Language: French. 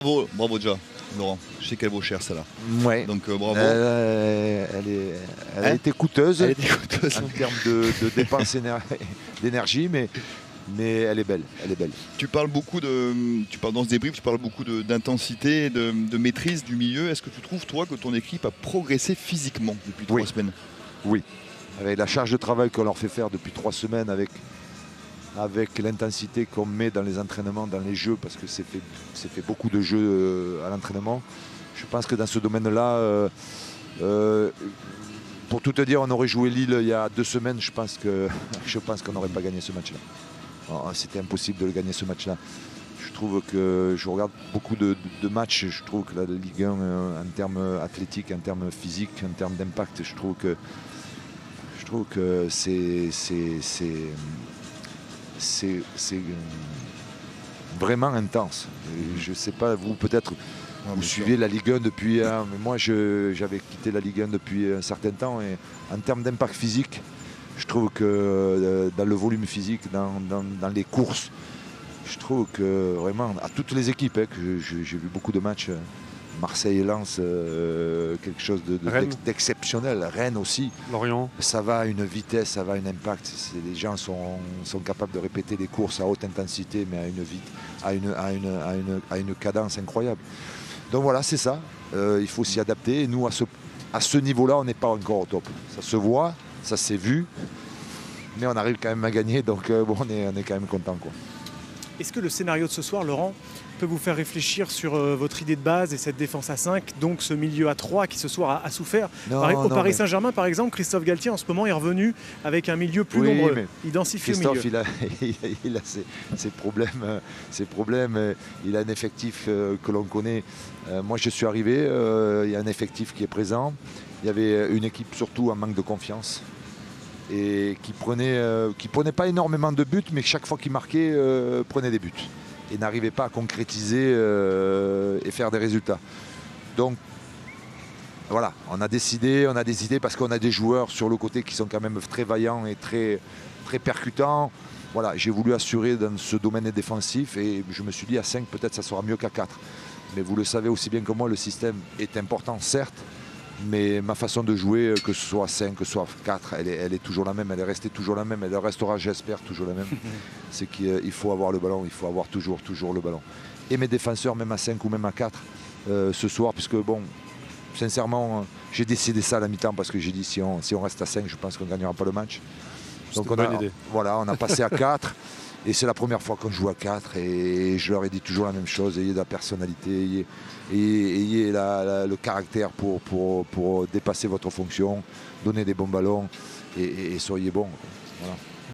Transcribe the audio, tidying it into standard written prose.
Bravo, bravo déjà, Laurent. Je sais qu'elle vaut cher celle-là. Ouais. Donc bravo. Elle a été coûteuse Elle était coûteuse. en termes de dépenses d'énergie, mais elle est belle. Elle est belle. Tu parles dans ce débrief, tu parles beaucoup d'intensité, de maîtrise du milieu. Est-ce que tu trouves, toi, que ton équipe a progressé physiquement depuis 3 semaines? Oui. Avec la charge de travail qu'on leur fait faire depuis 3 semaines, avec l'intensité qu'on met dans les entraînements, dans les jeux, parce que c'est fait beaucoup de jeux à l'entraînement. Je pense que dans ce domaine-là, pour tout te dire, on aurait joué Lille il y a 2 semaines, je pense qu'on n'aurait pas gagné ce match-là. C'était impossible de le gagner ce match-là. Je trouve que je regarde beaucoup de matchs, je trouve que la Ligue 1, en termes athlétiques, en termes physiques, en termes d'impact, je trouve que c'est vraiment intense. Je ne sais pas, vous peut-être, vous suivez la Ligue 1 depuis... mais moi, j'avais quitté la Ligue 1 depuis un certain temps. Et en termes d'impact physique, je trouve que dans le volume physique, dans les courses, je trouve que vraiment, à toutes les équipes, que j'ai vu beaucoup de matchs, Marseille et Lens, quelque chose d'exceptionnel. Rennes aussi. Lorient. Ça va à une vitesse, ça va à un impact. Les gens sont capables de répéter des courses à haute intensité, mais à une cadence incroyable. Donc voilà, c'est ça. Il faut s'y adapter. Et nous, à ce niveau-là, on n'est pas encore au top. Ça se voit, ça s'est vu, mais on arrive quand même à gagner. Donc bon, on est quand même content, quoi. Est-ce que le scénario de ce soir, Laurent, peut vous faire réfléchir sur votre idée de base et cette défense à 5, donc ce milieu à 3 qui ce soir a souffert? Au Paris Saint-Germain, par exemple, Christophe Galtier, en ce moment, est revenu avec un milieu plus nombreux. Il densifie au milieu. Christophe, il a ses problèmes. Il a un effectif que l'on connaît. Moi, je suis arrivé, il y a un effectif qui est présent. Il y avait une équipe surtout en manque de confiance et qui prenait pas énormément de buts, mais chaque fois qu'il marquait, prenait des buts et n'arrivait pas à concrétiser et faire des résultats. Donc voilà, on a décidé parce qu'on a des joueurs sur le côté qui sont quand même très vaillants et très, très percutants. Voilà, j'ai voulu assurer dans ce domaine défensif et je me suis dit à 5 peut-être ça sera mieux qu'à 4. Mais vous le savez aussi bien que moi, le système est important certes, mais ma façon de jouer, que ce soit 5, que ce soit 4, elle est toujours la même, elle est restée toujours la même, elle restera, j'espère, toujours la même. C'est qu'il faut avoir le ballon, il faut avoir toujours le ballon. Et mes défenseurs, même à 5 ou même à 4, ce soir, puisque bon, sincèrement, j'ai décidé ça à la mi-temps parce que j'ai dit si on reste à 5, je pense qu'on ne gagnera pas le match. Donc on a passé à 4. Et c'est la première fois qu'on joue à 4 et je leur ai dit toujours la même chose, ayez de la personnalité, ayez le caractère pour dépasser votre fonction, donner des bons ballons et soyez bons. Voilà.